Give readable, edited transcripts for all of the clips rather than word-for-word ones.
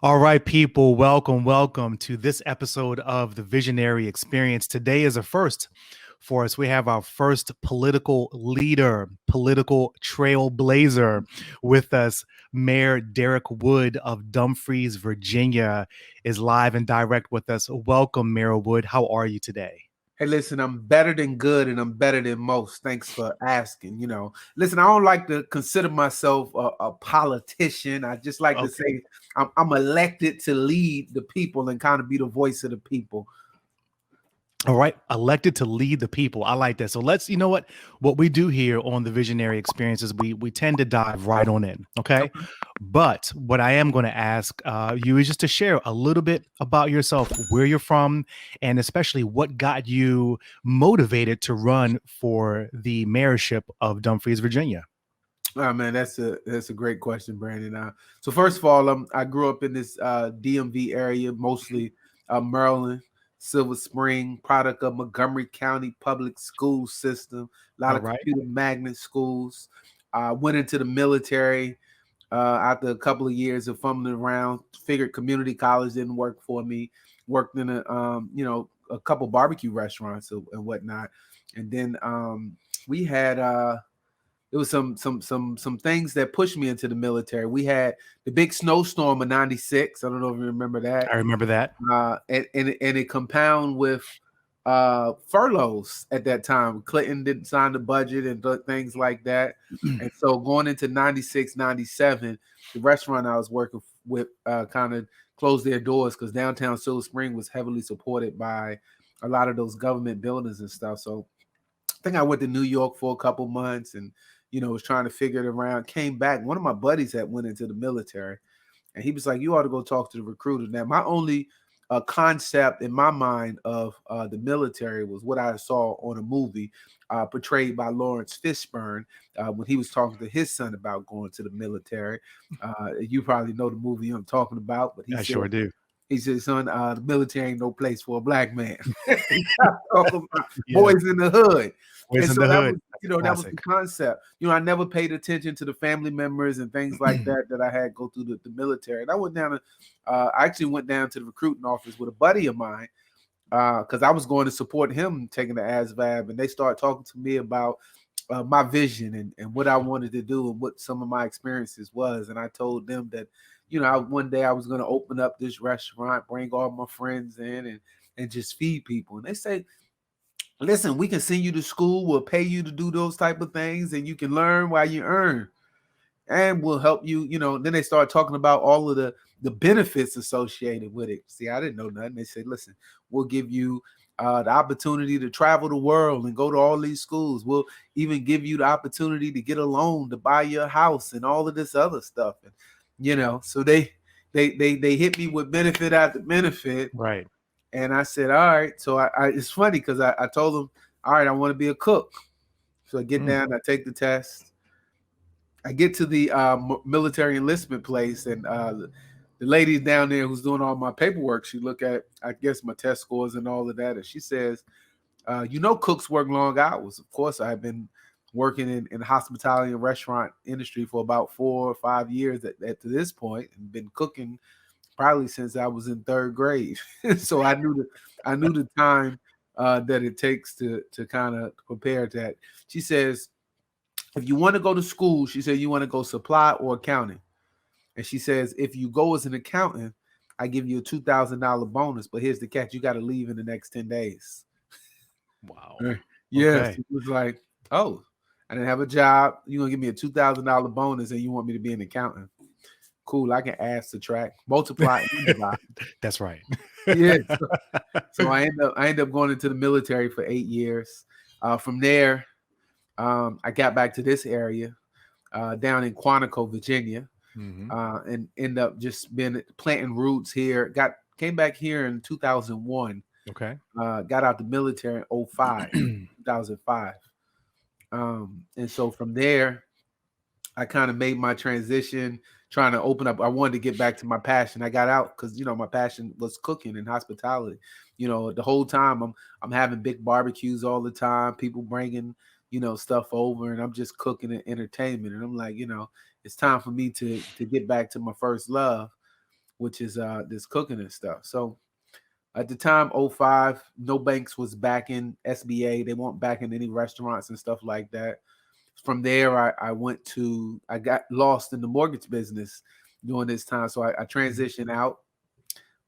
All right, people, welcome to this episode of the Visionary Experience. Today is a first for us. We have our first political leader, political trailblazer with us. Mayor Derrick Wood of Dumfries, Virginia, is live and direct with us. Welcome, Mayor Wood. How are you today? Hey, listen, I'm better than good and I'm better than most. Thanks for asking. Listen, I don't like to consider myself a politician. I just like to Okay. say I'm elected to lead the people and kind of be the voice of the people. All right, elected to lead the people. I like that. So let's, you know what we do here on the Visionary Experience is we tend to dive right on in, okay? Okay. But what I am going to ask you is just to share a little bit about yourself, where you're from, and especially what got you motivated to run for the mayorship of Dumfries, Virginia. Oh man, that's a great question, Brandon. So first of all, I grew up in this DMV area, mostly Maryland, Silver Spring, product of Montgomery County public school system. A lot All of right. computer magnet schools. I went into the military after a couple of years of fumbling around. Figured community college didn't work for me. Worked in a couple barbecue restaurants and whatnot, and then we had. It was some things that pushed me into the military. We had the big snowstorm of '96. I don't know if you remember that. I remember that. And it compound with furloughs at that time. Clinton didn't sign the budget and things like that. And so going into '96, '97, the restaurant I was working with kind of closed their doors because downtown Silver Spring was heavily supported by a lot of those government buildings and stuff. So I think I went to New York for a couple months and was trying to figure it around. Came back. One of my buddies that went into the military, and he was like, "You ought to go talk to the recruiter." Now, my only concept in my mind of the military was what I saw on a movie portrayed by Lawrence Fishburne when he was talking to his son about going to the military. You probably know the movie I'm talking about, but he I said, sure do. "Son, the military ain't no place for a black man." Talking about Yeah, boys in the hood. Boys And in so the that Hood. was, That's a that was the classic. concept. I never paid attention to the family members and things like that I had go through the military. And I went down to, I actually went down to the recruiting office with a buddy of mine because I was going to support him taking the ASVAB, and they started talking to me about my vision and what I wanted to do and what some of my experiences was. And I told them that, one day I was going to open up this restaurant, bring all my friends in, and just feed people. And they say, listen, we can send you to school. We'll pay you to do those type of things, and you can learn while you earn, and we'll help you. Then they start talking about all of the benefits associated with it. See, I didn't know nothing. They said, listen, we'll give you the opportunity to travel the world and go to all these schools. We'll even give you the opportunity to get a loan to buy your house and all of this other stuff. And so they hit me with benefit after benefit. Right. And I said, all right. So it's funny because I told them, all right, I want to be a cook. So I get Mm. down, I take the test. I get to the military enlistment place, and the lady down there who's doing all my paperwork, she look at, I guess, my test scores and all of that, and she says, cooks work long hours. Of course, I've been working in hospitality and restaurant industry for about 4 or 5 years at to this point, and been cooking probably since I was in third grade. So I knew the time that it takes to kind of prepare that. She says, if you want to go to school, she said you want to go supply or accounting. And she says, if you go as an accountant, I give you a $2,000 bonus. But here's the catch: you got to leave in the next 10 days. Wow. Yes, Okay. it was like, oh, I didn't have a job. You're gonna give me a $2,000 bonus, and you want me to be an accountant? Cool. I can add, subtract, multiply, and divide. That's right. Yeah. So I end up going into the military for 8 years. From there, I got back to this area down in Quantico, Virginia, Hmm. and end up just been planting roots here. Came back here in 2001. Okay. Got out the military in 05, 2005. And so from there, I kind of made my transition, trying to open up. I wanted to get back to my passion. I got out because my passion was cooking and hospitality. The whole time I'm having big barbecues all the time. People bringing stuff over, and I'm just cooking and entertainment. And I'm like, it's time for me to get back to my first love. which is this cooking and stuff. So at the time, '05, no banks was backing SBA. They weren't backing any restaurants and stuff like that. From there, I got lost in the mortgage business during this time. So I transitioned out,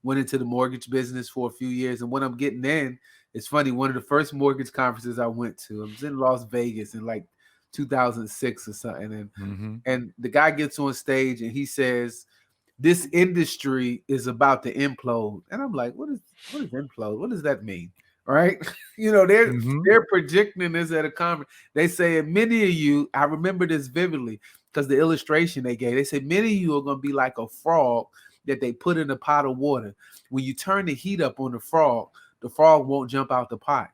went into the mortgage business for a few years. And when I'm getting in, it's funny, one of the first mortgage conferences I went to, I was in Las Vegas in like 2006 or something. And the guy gets on stage and he says, this industry is about to implode. And I'm like, what is implode? What does that mean? Right? They're projecting this at a conference. They say many of you, I remember this vividly because the illustration they gave, they said many of you are going to be like a frog that they put in a pot of water. When you turn the heat up on the frog won't jump out the pot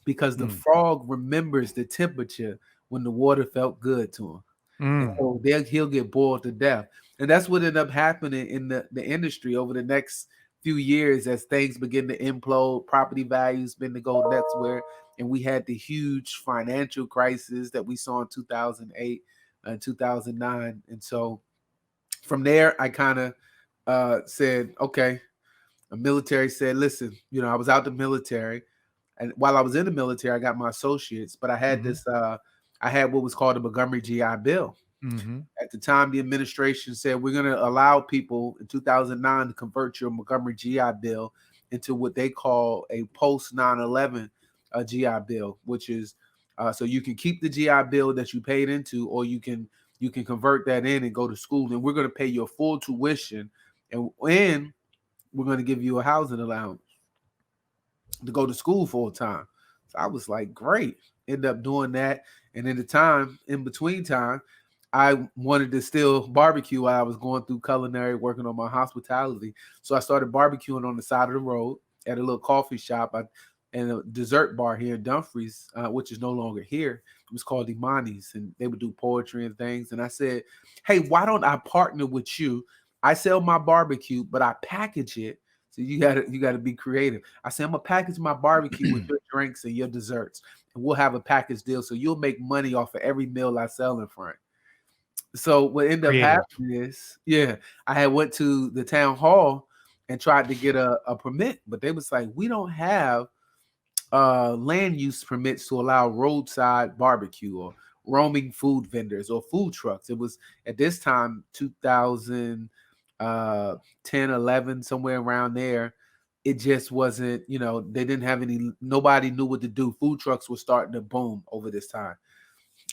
because the frog remembers the temperature when the water felt good to him. And so he'll get boiled to death. And that's what ended up happening in the industry over the next few years as things begin to implode, property values begin to go next where, and we had the huge financial crisis that we saw in 2008 and 2009. And so from there, I kind of said, okay, the military said, listen, I was out the military. And while I was in the military, I got my associates, but I had I had what was called the Montgomery GI Bill. At the time, the administration said we're going to allow people in 2009 to convert your Montgomery GI Bill into what they call a post 9/11 GI Bill, which is so you can keep the GI Bill that you paid into, or you can convert that in and go to school, and we're going to pay your full tuition, and we're going to give you a housing allowance to go to school full time. So I was like, great. End up doing that, and in between time, I wanted to still barbecue while I was going through culinary, working on my hospitality. So I started barbecuing on the side of the road at a little coffee shop and a dessert bar here in Dumfries, which is no longer here. It was called Imani's, and they would do poetry and things. And I said, hey, why don't I partner with you? I sell my barbecue, but I package it. So you gotta be creative. I said, I'm gonna package my barbecue with your drinks and your desserts, and we'll have a package deal. So you'll make money off of every meal I sell in front. So what ended up Creative. happening is, I had went to the town hall and tried to get a permit, but they was like, we don't have land use permits to allow roadside barbecue or roaming food vendors or food trucks. It was at this time 2010, 11, somewhere around there. It just wasn't, they didn't have nobody knew what to do. Food trucks were starting to boom over this time.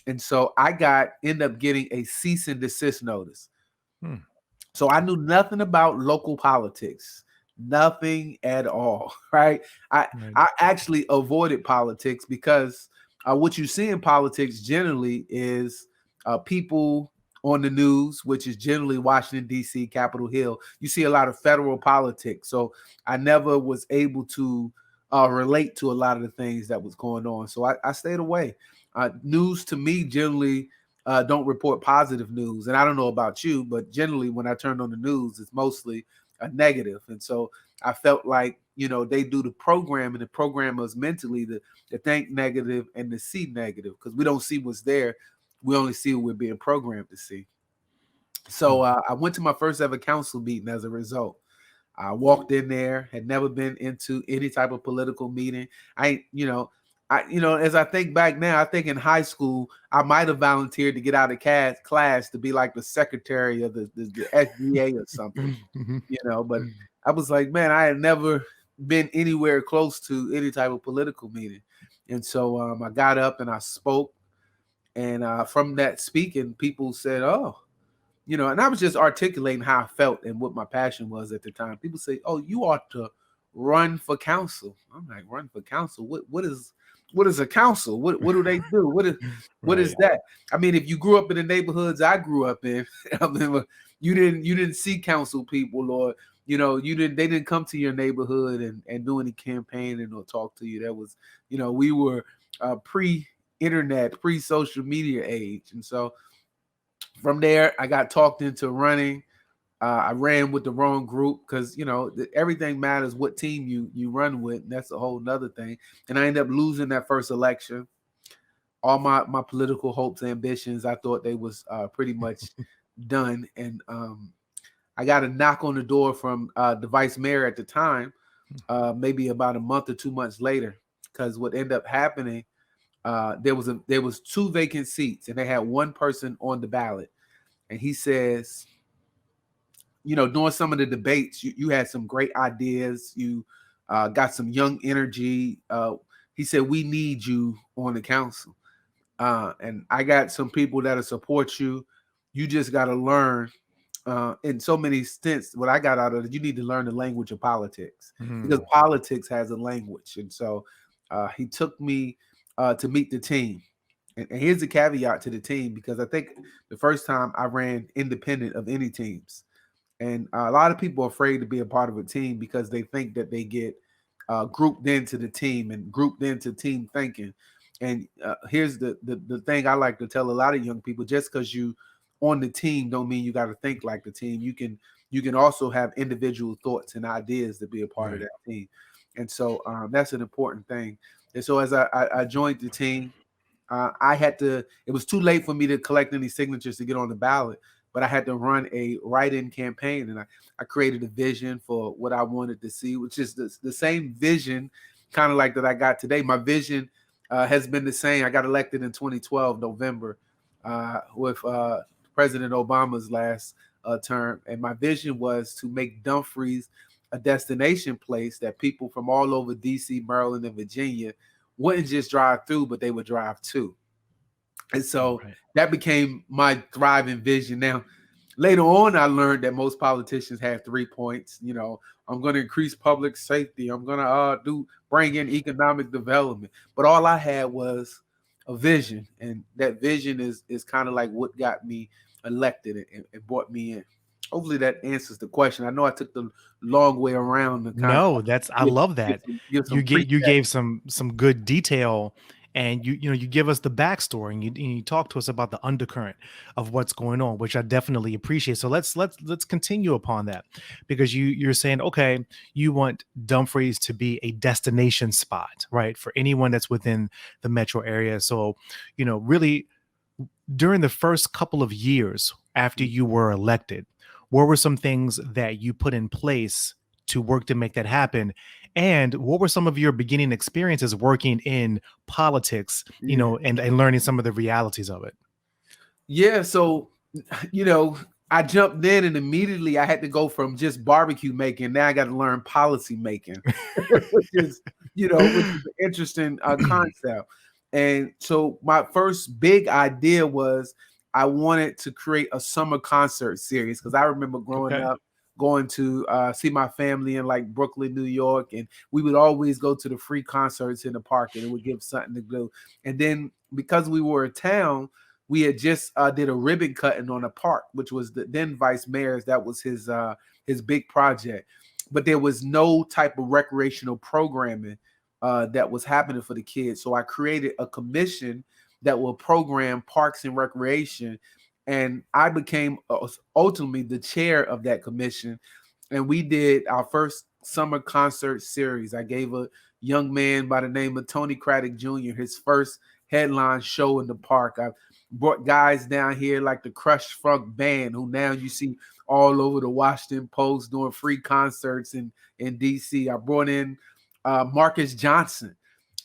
And so end up getting a cease and desist notice. So I knew nothing about local politics, nothing at all, right? I actually avoided politics because what you see in politics generally is people on the news, which is generally Washington, D.C., Capitol Hill. You see a lot of federal politics. So I never was able to relate to a lot of the things that was going on. So I stayed away. News to me generally don't report positive news. And I don't know about you, but generally when I turn on the news, it's mostly a negative. And so I felt like, they do the program and the programmers mentally to think negative and to see negative because we don't see what's there. We only see what we're being programmed to see. So I went to my first ever council meeting as a result. I walked in there, had never been into any type of political meeting. As I think back now, I think in high school, I might have volunteered to get out of class to be like the secretary of the SBA or something, but I was like, man, I had never been anywhere close to any type of political meeting. And so I got up and I spoke. And from that speaking, people said, oh, and I was just articulating how I felt and what my passion was at the time. People say, oh, you ought to run for council. I'm like, run for council? What is a council? What do they do? What is that? I mean, if you grew up in the neighborhoods I grew up in, I mean, you didn't see council people, or they didn't come to your neighborhood and do any campaigning or talk to you. That was, we were pre-internet, pre-social media age. And so from there, I got talked into running. I ran with the wrong group because, everything matters what team you run with. And that's a whole nother thing. And I ended up losing that first election. All my political hopes and ambitions, I thought they was pretty much done. And I got a knock on the door from the vice mayor at the time, maybe about a month or 2 months later, because what ended up happening, there was two vacant seats, and they had one person on the ballot, and he says, during some of the debates, you had some great ideas, you got some young energy. He said, we need you on the council, and I got some people that'll support you. You just got to learn, in so many stints, what I got out of it, you need to learn the language of politics, because Mhm. politics has a language. And so he took me to meet the team. And here's the caveat to the team, because I think the first time I ran independent of any teams. And a lot of people are afraid to be a part of a team because they think that they get grouped into the team and grouped into team thinking. And here's the thing I like to tell a lot of young people: just because you on the team don't mean you got to think like the team. You can also have individual thoughts and ideas to be a part of Right. that team. And so that's an important thing. And so as I joined the team, I had to. It was too late for me to collect any signatures to get on the ballot, but I had to run a write-in campaign, and I created a vision for what I wanted to see, which is the same vision, kind of like that I got today. My vision has been the same. I got elected in 2012 November with President Obama's last term, and my vision was to make Dumfries a destination place that people from all over DC, Maryland, and Virginia wouldn't just drive through, but they would drive to. And so Right. that became my thriving vision. Now, later on, I learned that most politicians have 3 points. I'm going to increase public safety. I'm going to bring in economic development. But all I had was a vision, and that vision is kind of like what got me elected and brought me in. Hopefully that answers the question. I know I took the long way around to kind of No, that's I give, love give that. some, give some You pretext. gave some good detail, and you give us the backstory, and you talk to us about the undercurrent of what's going on, which I definitely appreciate. So let's continue upon that, because you're saying, okay, you want Dumfries to be a destination spot, right, for anyone that's within the metro area. So really, during the first couple of years after you were elected, what were some things that you put in place to work to make that happen? And what were some of your beginning experiences working in politics, Yeah. and learning some of the realities of it? Yeah, so you know, I jumped in and immediately I had to go from just barbecue making. Now I got to learn policy making, which is an interesting concept. And so my first big idea was I wanted to create a summer concert series, because I remember growing Okay. up going to see my family in like Brooklyn, New York, and we would always go to the free concerts in the park, and it would give something to do. And then because we were a town, we had just did a ribbon cutting on a park, which was the then vice mayor's. That was his big project, but there was no type of recreational programming that was happening for the kids. So I created a commission that will program parks and recreation, and I became ultimately the chair of that commission. And we did our first summer concert series. I gave a young man by the name of Tony Craddock Jr. his first headline show in the park. I brought guys down here like the Crush Funk Band, who now you see all over the Washington Post doing free concerts in DC. I brought in Marcus Johnson,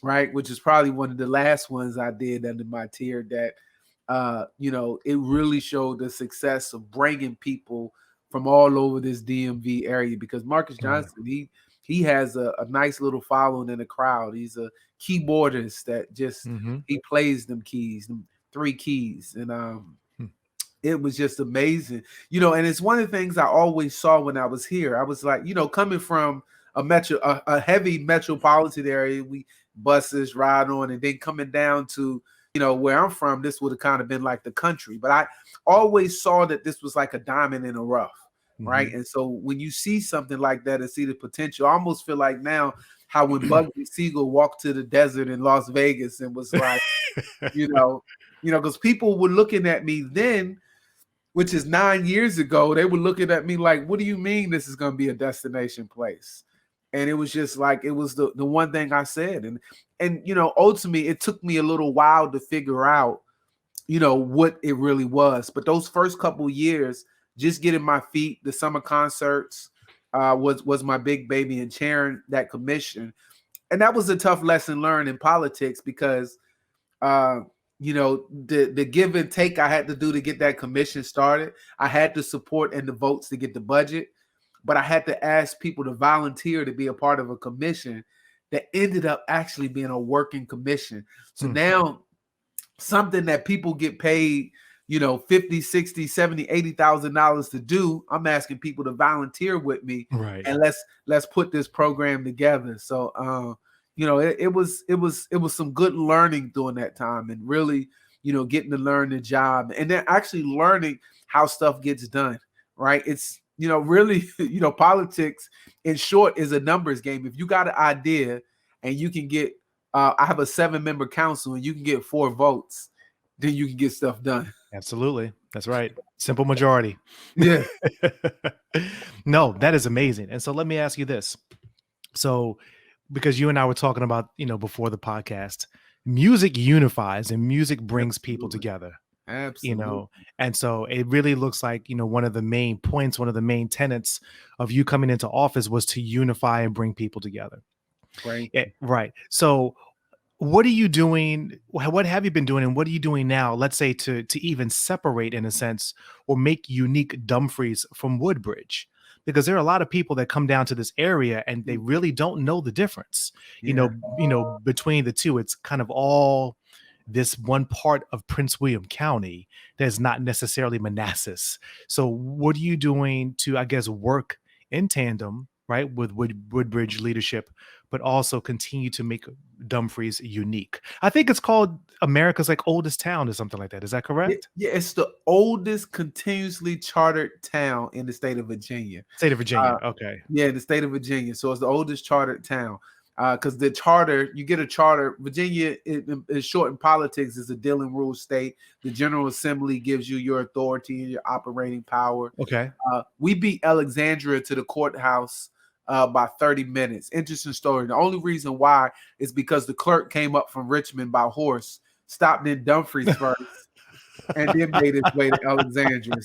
right, which is probably one of the last ones I did under my tier. That it really showed the success of bringing people from all over this DMV area, because Marcus Right. Johnson, he has a nice little following in the crowd. He's a keyboardist that just Hmm. he plays them keys, them three keys, and it was just amazing. And it's one of the things I always saw when I was here. I was like, coming from a heavy metropolitan area, we buses ride on, and then coming down to where I'm from, this would have kind of been like the country. But I always saw that this was like a diamond in the rough, right? Hmm. And so when you see something like that and see the potential, I almost feel like now how when Bugsy Siegel walked to the desert in Las Vegas and was like, you know, because people were looking at me then, which is 9 years ago. They were looking at me like, what do you mean this is going to be a destination place? And it was just like, it was the one thing I said. And ultimately it took me a little while to figure out, what it really was. But those first couple years, just getting my feet, the summer concerts was my big baby, and chairing that commission. And that was a tough lesson learned in politics because uh, the give and take I had to do to get that commission started. I had the support and the votes to get the budget, but I had to ask people to volunteer to be a part of a commission that ended up actually being a working commission. So now something that people get paid, 50, 60, 70, $80,000 to do, I'm asking people to volunteer with me, Right. and let's put this program together. So it was some good learning during that time, and really, getting to learn the job, and then actually learning how stuff gets done. Right? It's really, politics in short is a numbers game. If you got an idea and you can get I have a 7-member council, and you can get 4 votes, then you can get stuff done. Absolutely. That's right. Simple majority. Yeah. No, that is amazing. And so let me ask you this. So, because you and I were talking about, before the podcast, music unifies and music brings people Absolutely. together. Absolutely. And so it really looks like, one of the main points, one of the main tenets of you coming into office was to unify and bring people together. Right. Yeah, right. So what are you doing? What have you been doing, and what are you doing now? Let's say to even separate, in a sense, or make unique Dumfries from Woodbridge, because there are a lot of people that come down to this area and they really don't know the difference. Yeah. Between the two, it's kind of all this one part of Prince William County that's not necessarily Manassas. So, what are you doing to, I guess, work in tandem, right, with Woodbridge leadership, but also continue to make Dumfries unique? I think it's called America's oldest town or something like that. Is that correct? Yeah, it's the oldest continuously chartered town in the state of Virginia. State of Virginia. Okay. Yeah, the state of Virginia. So it's the oldest chartered town. Because the charter, you get a charter. Virginia, in short, in politics, is a deal and rule state. The General Assembly gives you your authority and your operating power. Okay. We beat Alexandria to the courthouse by 30 minutes. Interesting story. The only reason why is because the clerk came up from Richmond by horse, stopped in Dumfries first, and then made its way to Alexandria.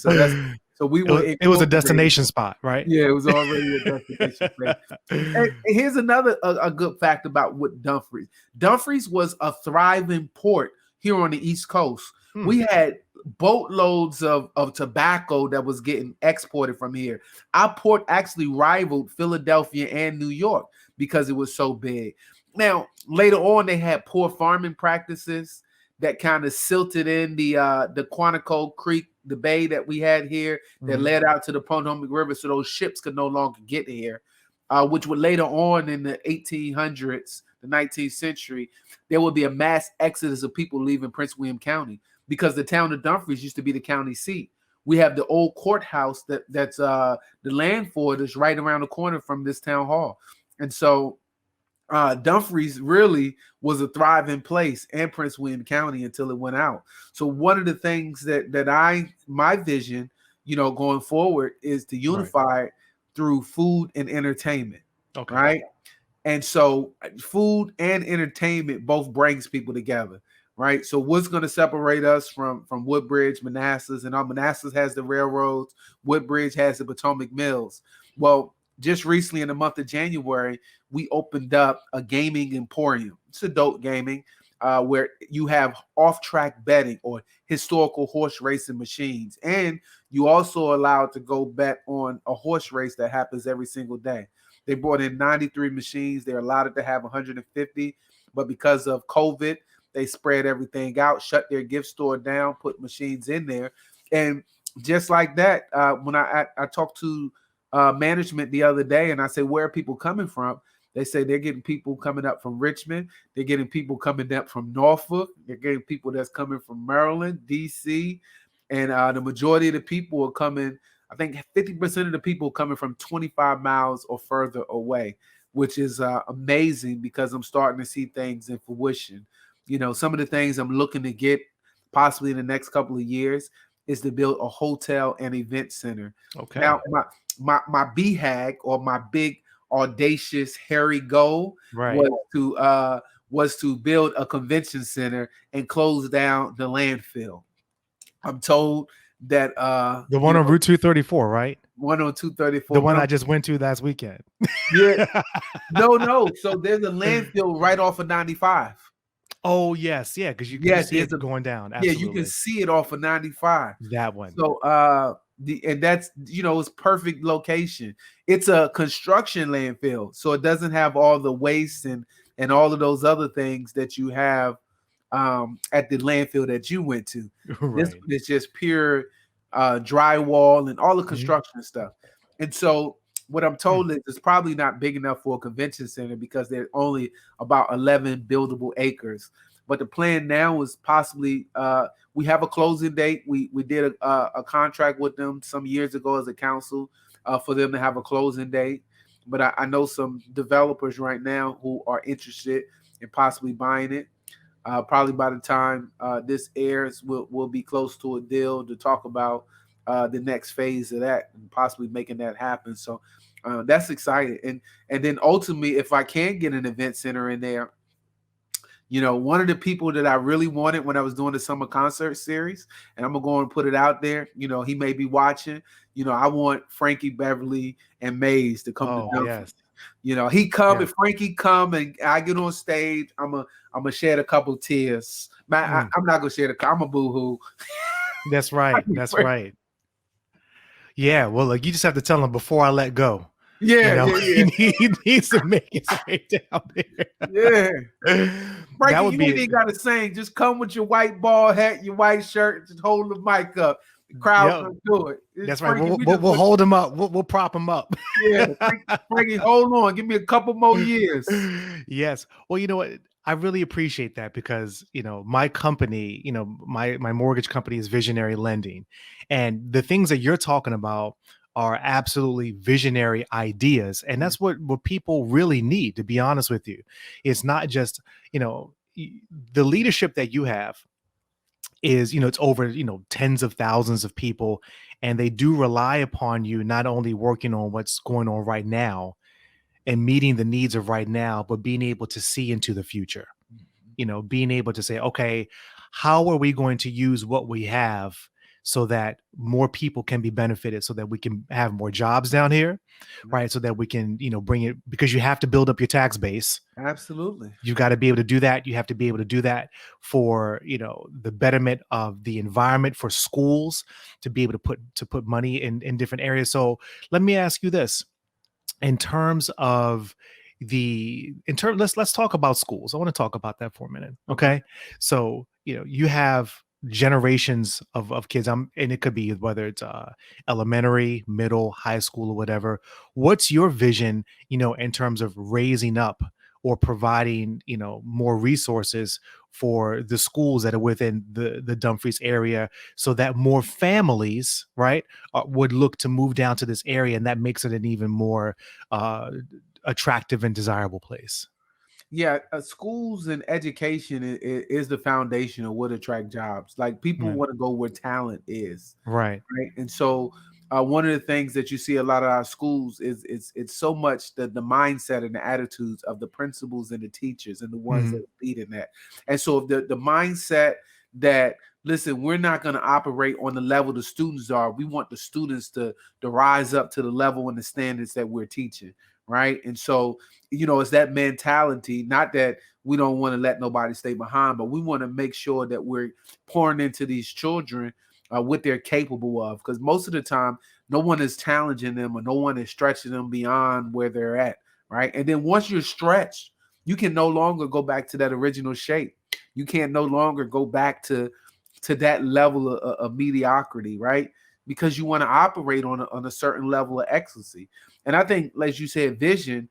So we were. It was a destination spot, right? Yeah, it was already a destination place. And here's another a good fact about what Dumfries. Dumfries was a thriving port here on the East Coast. We had boatloads of tobacco that was getting exported from here. Our port actually rivaled Philadelphia and New York because it was so big. Now, later on, they had poor farming practices that kind of silted in the Quantico Creek, the bay that we had here that led out to the Potomac River, so those ships could no longer get here, which would later on in the 1800s, the 19th century, there would be a mass exodus of people leaving Prince William County because the town of Dumfries used to be the county seat. We have the old courthouse that's the land for it is right around the corner from this town hall. And so Dumfries really was a thriving place in Prince William County until it went out. So one of the things that my vision, going forward is to unify it through food and entertainment. Okay. Right. And so food and entertainment both brings people together. Right. So what's going to separate us from Woodbridge, Manassas, and Manassas has the railroads, Woodbridge has the Potomac Mills. Well, just recently in the month of January, we opened up a gaming emporium. It's adult gaming, where you have off-track betting or historical horse racing machines. And you also allowed to go bet on a horse race that happens every single day. They brought in 93 machines. They're allowed to have 150. But because of COVID, they spread everything out, shut their gift store down, put machines in there. And just like that, when I talked to management the other day, and I say, where are people coming from? They say they're getting people coming up from Richmond. They're getting people coming up from Norfolk. They're getting people that's coming from Maryland, D.C. And the majority of the people are coming, I think 50% of the people coming from 25 miles or further away, which is amazing because I'm starting to see things in fruition. Some of the things I'm looking to get possibly in the next couple of years is to build a hotel and event center. Okay. Now, my BHAG, or my big audacious hairy goal, was to build a convention center and close down the landfill. I'm told that The one on Route 234, right? one on 234. The one I just went to last weekend. Yeah. No. So there's a landfill right off of 95. Oh yes, yeah, because you Yeah, see there's it going down. yeah, you can Absolutely, see it off of 95. that one. So and that's it's perfect location. It's a construction landfill, so it doesn't have all the waste and all of those other things that you have at the landfill that you went to. This Right. one is just pure drywall and all the Mhm. construction stuff. And so what I'm Mm. told is it's probably not big enough for a convention center because there's only about 11 buildable acres. But the plan now is possibly we have a closing date. We did a contract with them some years ago as a council for them to have a closing date. But I know some developers right now who are interested in possibly buying it. Probably by the time this airs, we'll be close to a deal to talk about the next phase of that and possibly making that happen. So that's exciting. And then ultimately, if I can get an event center in there, one of the people that I really wanted when I was doing the summer concert series, and I'm gonna go and put it out there. He may be watching. I want Frankie Beverly and Mays to come to Oh Dumfries. yes, He come yeah. and Frankie come and I get on stage. I'm a shed a couple tears. Mm. I'm not gonna shed I'm a boohoo. That's right. That's right. Yeah. Well, like you just have to tell him before I let go. Yeah, He needs to make his way down yeah. there. That Frankie, would you ain't be even gotta sing. Just come with your white ball hat, your white shirt, just hold the mic up. The crowd yeah. can do it. That's right. Frankie, We'll hold him up. We'll prop him up. yeah, Frankie, hold on. Give me a couple more years. Yes. Well, you know what? I really appreciate that because, my company, my mortgage company is Visionary Lending. And the things that you're talking about are absolutely visionary ideas. And that's what people really need, to be honest with you. It's not just, the leadership that you have is, it's over, tens of thousands of people. And they do rely upon you not only working on what's going on right now, and meeting the needs of right now, but being able to see into the future, being able to say, okay, how are we going to use what we have so that more people can be benefited, so that we can have more jobs down here, right? So that we can, bring it, because you have to build up your tax base. Absolutely. You got to be able to do that. You have to be able to do that for, the betterment of the environment, for schools to be able to put money in different areas. So let me ask you this. In terms of let's talk about schools. I want to talk about that for a minute. Okay. So, you have generations of kids. And it could be whether it's elementary, middle, high school, or whatever. What's your vision, in terms of raising up or providing, more resources for the schools that are within the Dumfries area, so that more families, right, would look to move down to this area, and that makes it an even more attractive and desirable place. Yeah, schools and education is the foundation of what attract jobs. Like people Right. want to go where talent is, Right. right? And so one of the things that you see a lot of our schools is it's so much the mindset and the attitudes of the principals and the teachers and the ones that Mhm. lead in that. And so if the mindset that, listen, we're not going to operate on the level the students are. We want the students to rise up to the level and the standards that we're teaching, right? And so it's that mentality. Not that we don't want to let nobody stay behind, but we want to make sure that we're pouring into these children what they're capable of, because most of the time no one is challenging them or no one is stretching them beyond where they're at, right? And then once you're stretched, you can no longer go back to that original shape. You can't no longer go back to that level of mediocrity, right? Because you want to operate on a certain level of excellency. And I think, as you said, vision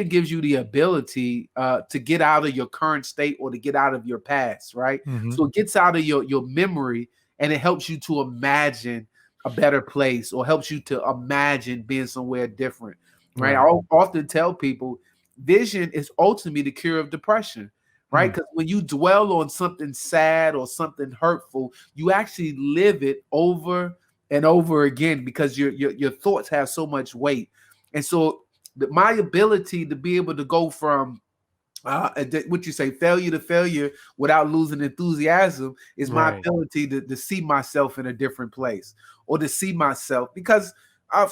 gives you the ability to get out of your current state or to get out of your past, right? Mhm. So it gets out of your memory, and it helps you to imagine a better place, or helps you to imagine being somewhere different, right? I Right. often tell people vision is ultimately the cure of depression, right? Mm. Because when you dwell on something sad or something hurtful, you actually live it over and over again because your thoughts have so much weight. And so my ability to be able to go from what you say, failure to failure without losing enthusiasm is my Right. ability to see myself in a different place, or to see myself, because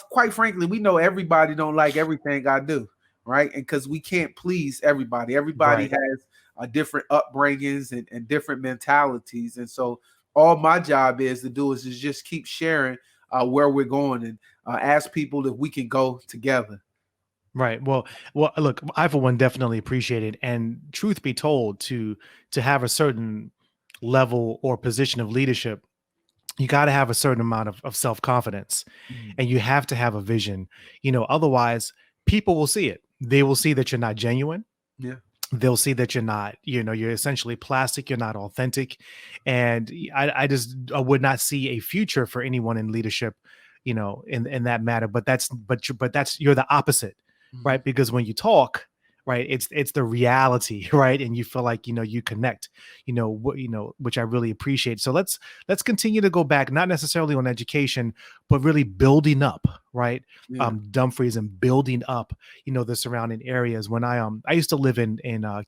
quite frankly, we know everybody don't like everything I do, right? And because we can't please everybody. Everybody Right. has different upbringings and different mentalities. And so all my job is to do is just keep sharing where we're going, and ask people if we can go together. Right. Well, look, I for one definitely appreciate it. And truth be told, to have a certain level or position of leadership, you got to have a certain amount of self-confidence, Mhm. and you have to have a vision. Otherwise people will see it. They will see that you're not genuine. Yeah. They'll see that you're not, you're essentially plastic, you're not authentic. And I would not see a future for anyone in leadership, in that matter. But you're the opposite, Mhm. right? Because when you talk, right, it's the reality, right? And you feel like, you connect, which I really appreciate. So let's continue to go back, not necessarily on education, but really building up, right? Yeah. Dumfries, and building up, the surrounding areas. When I used to live in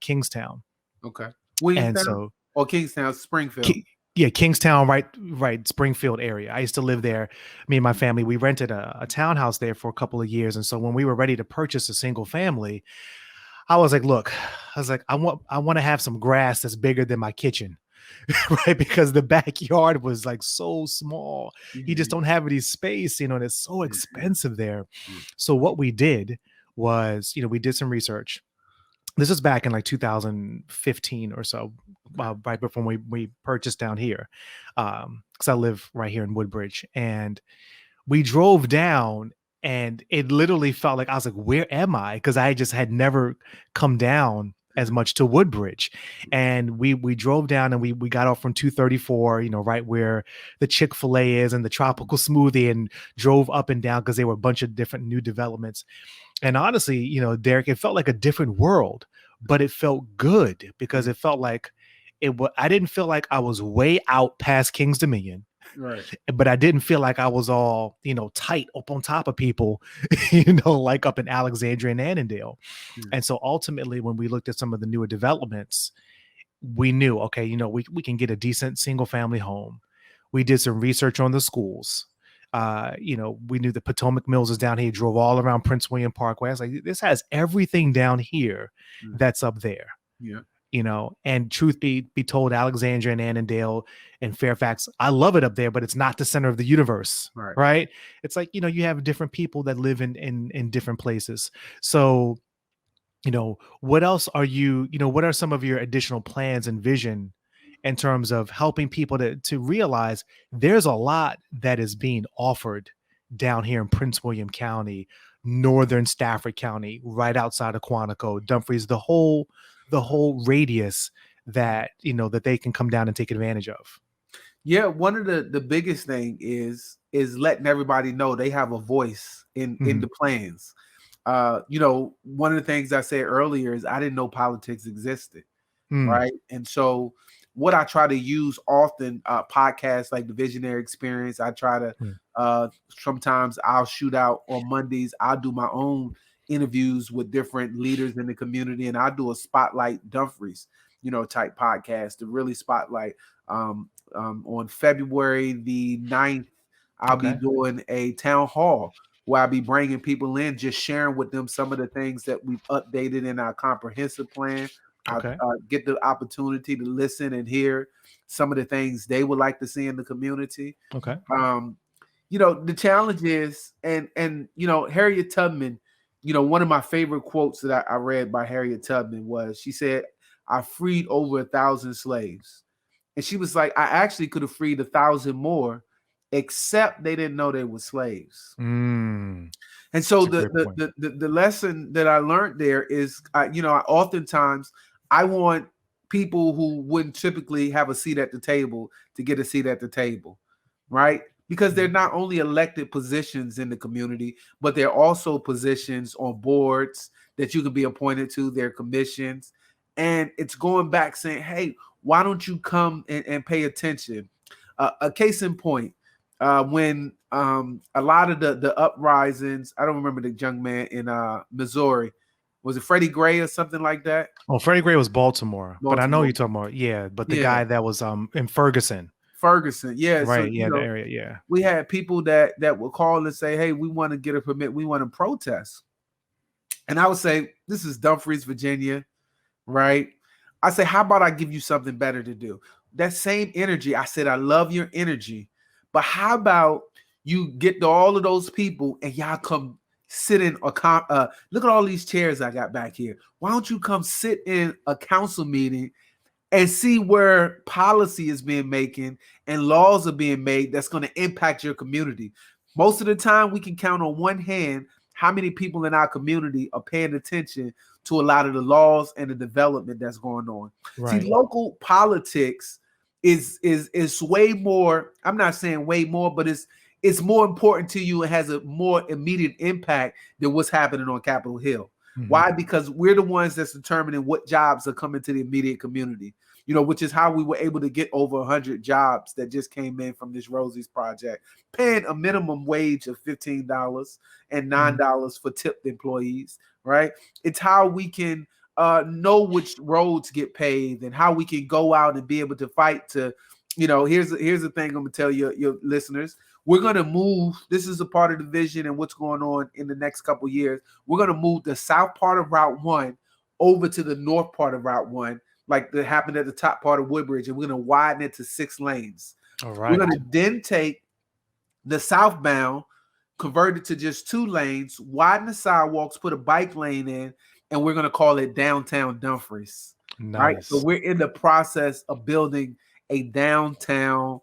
Kingstown, Okay. and Williamstown so or Kingstown, Springfield. yeah, Kingstown, right, Springfield area. I used to live there. Me and my family, we rented a townhouse there for a couple of years, and so when we were ready to purchase a single family, I was like, look, I want to have some grass that's bigger than my kitchen. Right, because the backyard was like so small. You just Mhm. don't have any space, and it's so Yeah, yeah, expensive there. yeah. So what we did was, we did some research. This is back in like 2015 or so, Okay. right before we purchased down here, because I live right here in Woodbridge. And we drove down, and it literally felt like I was like, where am I? Because I just had never come down as Yeah. much to Woodbridge. And we drove down, and we got off from 234, right where the Chick-fil-A is and the tropical smoothie, and drove up and down because there were a bunch of different new developments. And honestly, Derrick, it felt like a different world, but it felt good because Yeah. it felt like I didn't feel like I was way out past King's Dominion, Right. but I didn't feel like I was all, tight up on top of people, like up in Alexandria and Annandale. Yeah. And so ultimately, when we looked at some of the newer developments, we knew, okay, we can get a decent single family home. We did some research on the schools. We knew the Potomac Mills is down here, drove all around Prince William Parkway. I was like, this has everything down here Yeah. that's up there. Yeah. And truth be told, Alexandria and Annandale and Fairfax, I love it up there, but it's not the center of the universe, Right. right? It's like, you have different people that live in different places. So, what else are what are some of your additional plans and vision in terms of helping people to realize there's a lot that is being offered down here in Prince William County, northern Stafford County, right outside of Quantico, Dumfries, the whole radius that that they can come down and take advantage of. Yeah. One of the biggest thing is letting everybody know they have a voice in Mhm. the plans. One of the things I said earlier is I didn't know politics existed. Mm. Right. And so what I try to use often, podcasts like the Visionary Experience, I try to Mm. sometimes I'll shoot out on Mondays. I'll do my own interviews with different leaders in the community, and I do a spotlight Dumfries, type podcast to really spotlight. On February the 9th, I'll be Okay. doing a town hall where I'll be bringing people in, just sharing with them some of the things that we've updated in our comprehensive plan. I Okay. get the opportunity to listen and hear some of the things they would like to see in the community. Okay. Um, the challenge is, and Harriet Tubman, one of my favorite quotes that I read by Harriet Tubman was, she said, "I freed over 1,000 slaves," and she was like, "I actually could have freed 1,000 more, except they didn't know they were slaves." Mm. And so It's a the great the point. the lesson that I learned there is, oftentimes I want people who wouldn't typically have a seat at the table to get a seat at the table, right? Because they're Mhm. not only elected positions in the community, but they're also positions on boards that you can be appointed to, their commissions. And it's going back saying, hey, why don't you come and pay attention? A case in point, when a lot of the uprisings, I don't remember the young man in Missouri. Was it Freddie Gray or something like that? Oh, Freddie Gray was Baltimore, but I know Baltimore. you're talking about, yeah, but the Yeah, guy that was in Ferguson, Ferguson. Yeah, so right? Yeah, the area, yeah. we had people that would call and say, "Hey, we want to get a permit. We want to protest." And I would say, "This is Dumfries, Virginia, right?" I say, "How about I give you something better to do?" That same energy. I said, "I love your energy, but how about you get to all of those people and y'all come sit in look at all these chairs I got back here. Why don't you come sit in a council meeting and see where policy is being making and laws are being made that's going to impact your community?" Most of the time, we can count on one hand how many people in our community are paying attention to a lot of the laws and the development that's going on. See, Right. local politics is way more. I'm not saying way more, but it's more important to you and has a more immediate impact than what's happening on Capitol Hill. Mhm. Why? Because we're the ones that's determining what jobs are coming to the immediate community, which is how we were able to get over 100 jobs that just came in from this Rosie's project, paying a minimum wage of $15 and Mhm. $9 for tipped employees, right? It's how we can know which roads get paved and how we can go out and be able to fight to, here's the thing I'm going to tell your listeners. We're going to move. This is a part of the vision and what's going on in the next couple years. We're going to move the south part of Route 1 over to the north part of Route 1, like that happened at the top part of Woodbridge, and we're going to widen it to 6 lanes. All We're going right. to then take the southbound, convert it to just 2 lanes, widen the sidewalks, put a bike lane in, and we're going to call it downtown Dumfries. Right. So Nice. we're in the process of building a downtown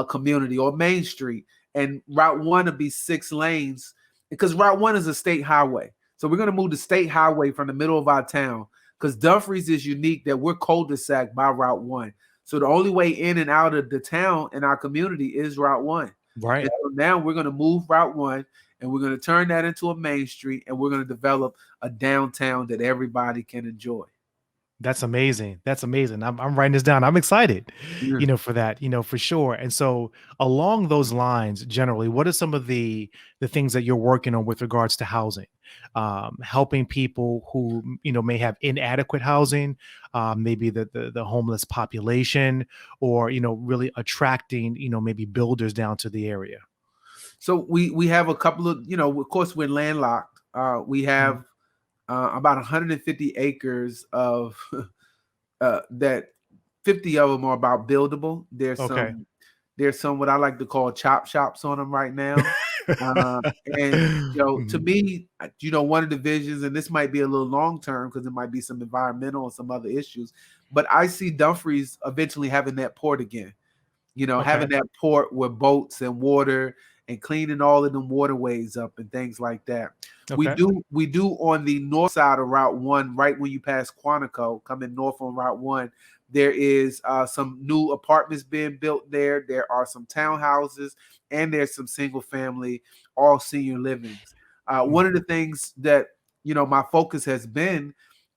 community or Main Street, and Route 1 will be 6 lanes because Route 1 is a state highway. So we're going to move the state highway from the middle of our town because Dumfries is unique that we're cul-de-sac by Route 1. So the only way in and out of the town in our community is Route 1. And Right. so now we're going to move Route 1 and we're going to turn that into a main street and we're going to develop a downtown that everybody can enjoy. That's amazing. That's amazing. I'm writing this down. I'm excited, Yeah. for that, for sure. And so along those lines, generally, what are some of the things that you're working on with regards to housing? Helping people who, may have inadequate housing, maybe the homeless population, or, really attracting, maybe builders down to the area. So we have a couple of, of course, we're landlocked. We Mhm. have about 150 acres of that. 50 of them are about buildable. Okay. There's some what I like to call chop shops on them right now. Uh, and to Mhm. me, one of the visions, and this might be a little long term because it might be some environmental and some other issues, but I see Dumfries eventually having that port again. Okay. Having that port with boats and water and cleaning all of them waterways up and things like that. We Okay. do we do on the north side of Route 1, right when you pass Quantico, coming north on Route 1, there is some new apartments being built there. There are some townhouses and there's some single family, all senior livings. One of the things that my focus has been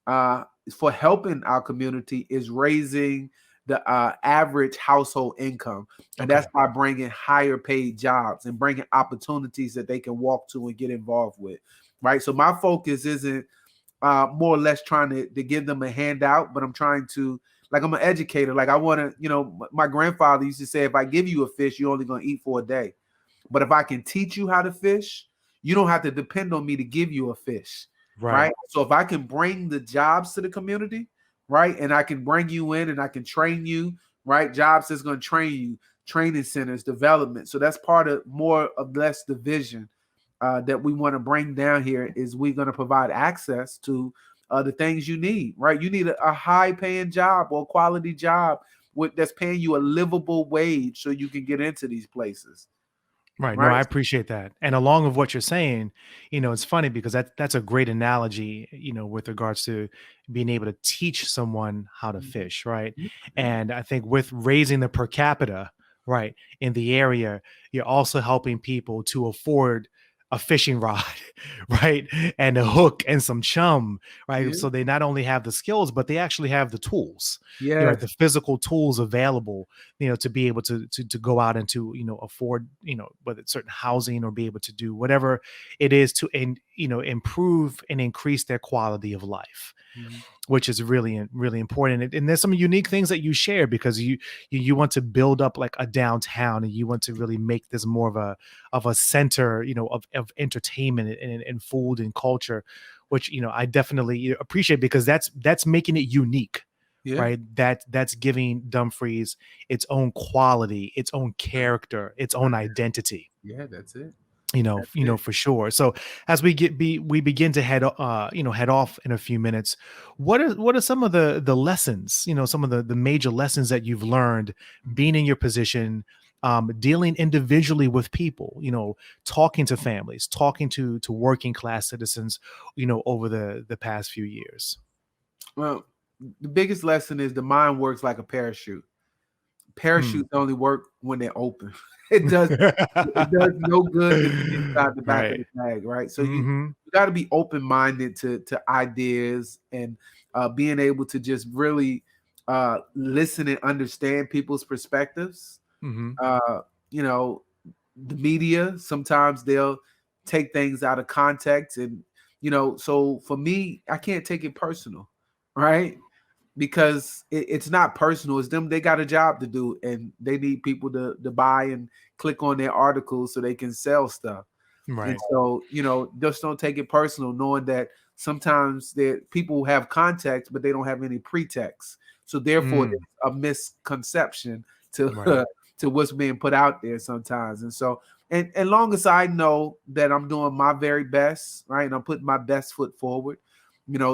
for helping our community is raising the average household income. And that's Okay. by bringing higher paid jobs and bringing opportunities that they can walk to and get involved with. Right. So my focus isn't more or less trying to give them a handout, but I'm trying to, like, I'm an educator. Like, I want to, my grandfather used to say, if I give you a fish, you're only going to eat for a day. But if I can teach you how to fish, you don't have to depend on me to give you a fish. Right. Right. So if I can bring the jobs to the community, right, and I can bring you in and I can train you, right, jobs is going to train you, training centers, development. So that's part of more or less the vision that we want to bring down here is we're going to provide access to the things you need, right? You need a high paying job or quality job that's paying you a livable wage so you can get into these places, Right. No, right? I appreciate that. And along with what you're saying, it's funny because that's a great analogy, with regards to being able to teach someone how to fish, right? And I think with raising the per capita, right, in the area, you're also helping people to afford a fishing rod, right? And a hook and some chum, right? Yeah. So they not only have the skills, but they actually have the tools, right? Yes. The physical tools available, to be able to go out and to afford, whether it's certain housing or be able to do whatever it is to improve and increase their quality of life, Mhm. which is really, really important. And there's some unique things that you share because you want to build up like a downtown, and you want to really make this more of a center, of entertainment and food and culture, which I definitely appreciate, because that's making it unique, Yeah, right? That's giving Dumfries its own quality, its own character, its own identity, yeah, that's it. That's it. for sure. So as we begin to head off in a few minutes, what are some of the lessons, some of the major lessons that you've learned being in your position, dealing individually with people, talking to families, talking to working class citizens, over the past few years? Well, the biggest lesson is the mind works like a parachute. Hmm. Parachutes only work when they're open. It does it does no good to be inside the back of Right. the bag, right? So Hmm. you got to be open minded to ideas, and being able to just really listen and understand people's perspectives. Hmm. Uh, you know, the media sometimes they'll take things out of context, and so for me, I can't take it personal, right? Because it's not personal. It's them. They got a job to do, and they need people to buy and click on their articles so they can sell stuff. And Right. so, just don't take it personal, knowing that sometimes that people have context, but they don't have any pretext. So therefore, Mm. there's a misconception to Right. to what's being put out there sometimes. And so, and long as I know that I'm doing my very best, right, and I'm putting my best foot forward,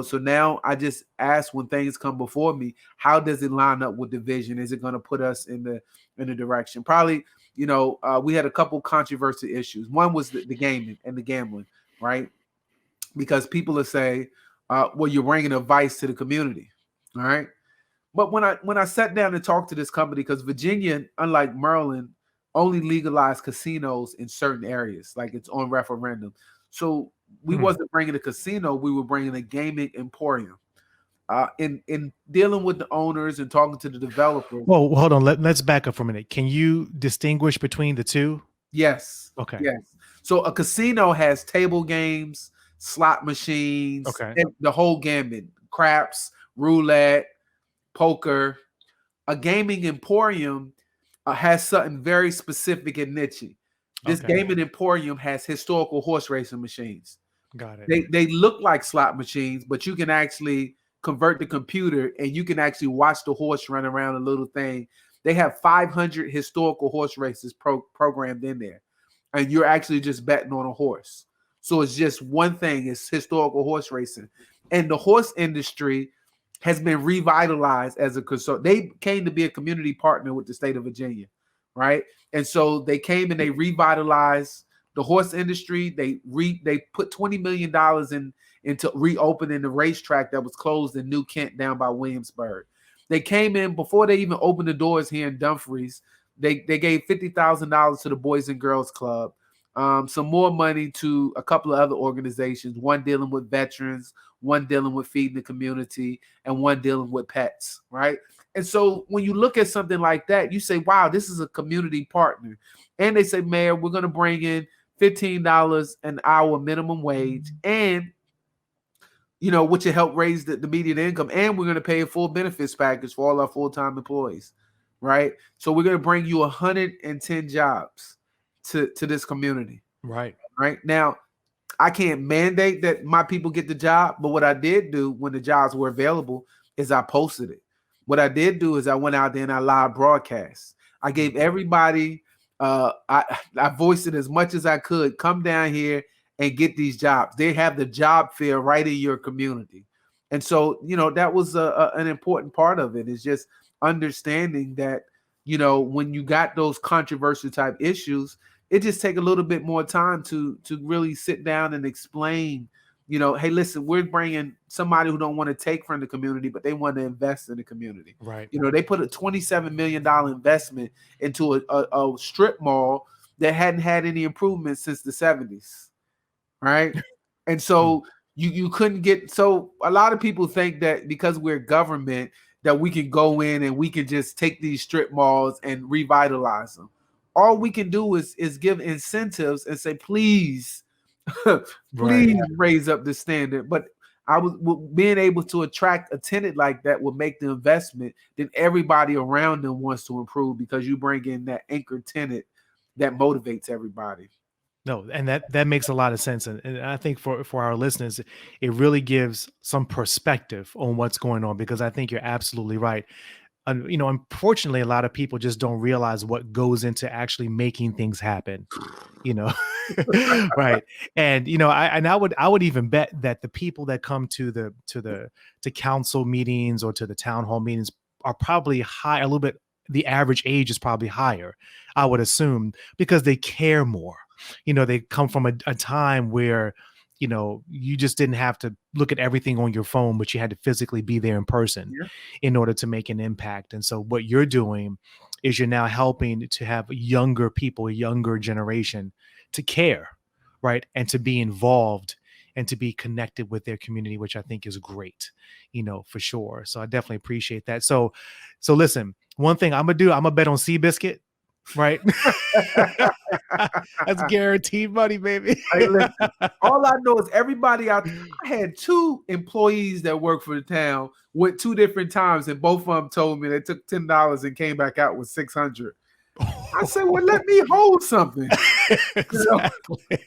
so now I just ask when things come before me, how does it line up with the vision? Is it going to put us in the direction? Probably, we had a couple controversial issues. One was the gaming and the gambling, right? Because people will say, well, you're bringing a vice to the community, all right? But when I sat down and talked to this company, because Virginia, unlike Maryland, only legalized casinos in certain areas, like it's on referendum. So we Hmm. wasn't bringing a casino; we were bringing a gaming emporium. In dealing with the owners and talking to the developers, Well, hold on. Let's back up for a minute. Can you distinguish between the two? yes, Okay. yes. So a casino has table games, slot machines, Okay. and the whole gambit: craps, roulette, poker. A gaming emporium has something very specific and niche. This Okay. gaming emporium has historical horse racing machines. Got it. They look like slot machines, but you can actually convert the computer and you can actually watch the horse run around a little thing. They have 500 historical horse races programmed in there, and you're actually just betting on a horse. So it's just one thing: it's historical horse racing, and the horse industry has been revitalized as a consult. They came to be a community partner with the state of Virginia, right? And so they came and they revitalized the horse industry. They put $20 million into reopening the racetrack that was closed in New Kent down by Williamsburg. They came in before they even opened the doors here in Dumfries. They gave $50,000 to the Boys and Girls Club, some more money to a couple of other organizations, one dealing with veterans, one dealing with feeding the community, and one dealing with pets, right? And so when you look at something like that, you say, wow, this is a community partner. And they say, Mayor, we're going to bring in $15 an hour minimum wage, and which will help raise the median income. And we're going to pay a full benefits package for all our full-time employees, right? So we're going to bring you 110 jobs to this community, Right. right? Now, I can't mandate that my people get the job, but what I did do when the jobs were available is I posted it. What I did do is I went out there and I live broadcast. I gave everybody, I voiced it as much as I could. Come down here and get these jobs. They have the job fair right in your community. And so, that was an important part of it, is just understanding that, when you got those controversial type issues, it just take a little bit more time to really sit down and explain, hey, listen, we're bringing somebody who don't want to take from the community, but they want to invest in the community. Right. They put a $27 million investment into a strip mall that hadn't had any improvements since the 70s, right? And Hmm. so you couldn't get, so a lot of people think that because we're government that we can go in and we can just take these strip malls and revitalize them. All we can do is give incentives and say, please Right. Please raise up the standard. But being able to attract a tenant like that will make the investment. Then everybody around them wants to improve because you bring in that anchor tenant that motivates everybody. No, and that makes a lot of sense, and I think for our listeners, it really gives some perspective on what's going on because I think you're absolutely right. You know, unfortunately, a lot of people just don't realize what goes into actually making things happen. You know, right? And you know, I would even bet that the people that come to council meetings or to the town hall meetings are probably high a little bit. The average age is probably higher, I would assume, because they care more. You know, they come from a time where, you know, you just didn't have to look at everything on your phone, but you had to physically be there in person Yeah. in order to make an impact. And so what you're doing is you're now helping to have younger people, a younger generation to care, right? And to be involved and to be connected with their community, which I think is great, you know, for sure. So I definitely appreciate that. So listen, one thing I'm gonna bet on Seabiscuit, right? That's guaranteed money, baby. Hey, listen. All I know is everybody out. I had two employees that work for the town. Went two different times, and both of them told me they took $10 and came back out with 600. I said, "Well, let me hold something." You know? Exactly.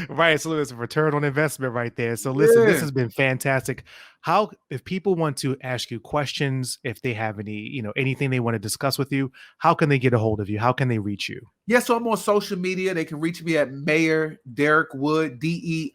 Right. So it's a return on investment right there. So listen, this Yeah. has been fantastic. How, if people want to ask you questions, if they have any, you know, anything they want to discuss with you, how can they get a hold of you? How can they reach you? Yeah, so I'm on social media. They can reach me at Mayor Derrick Wood, Derrick.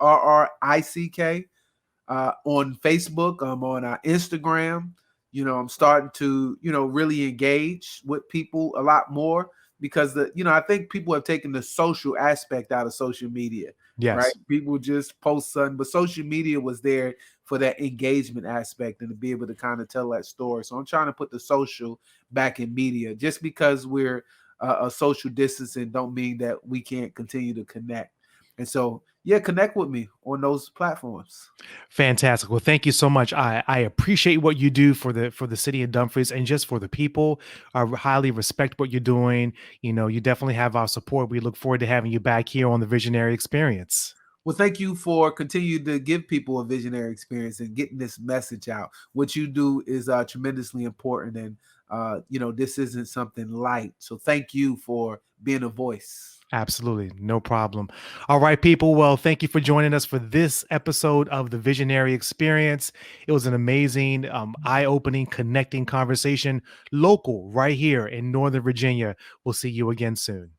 On Facebook. I'm on Instagram. You know, I'm starting to, really engage with people a lot more because I think people have taken the social aspect out of social media, right? Yes. People just post something, but social media was there for that engagement aspect and to be able to kind of tell that story. So I'm trying to put the social back in media. Just because we're a social distancing don't mean that we can't continue to connect. And so, yeah, connect with me on those platforms. Fantastic. Well, thank you so much. I appreciate what you do for the city of Dumfries and just for the people. I highly respect what you're doing. You know, you definitely have our support. We look forward to having you back here on the Visionary Experience. Well, thank you for continuing to give people a visionary experience and getting this message out. What you do is tremendously important, and this isn't something light. So, thank you for being a voice. Absolutely. No problem. All right, people. Well, thank you for joining us for this episode of the Visionary Experience. It was an amazing, eye opening, connecting conversation, local right here in Northern Virginia. We'll see you again soon.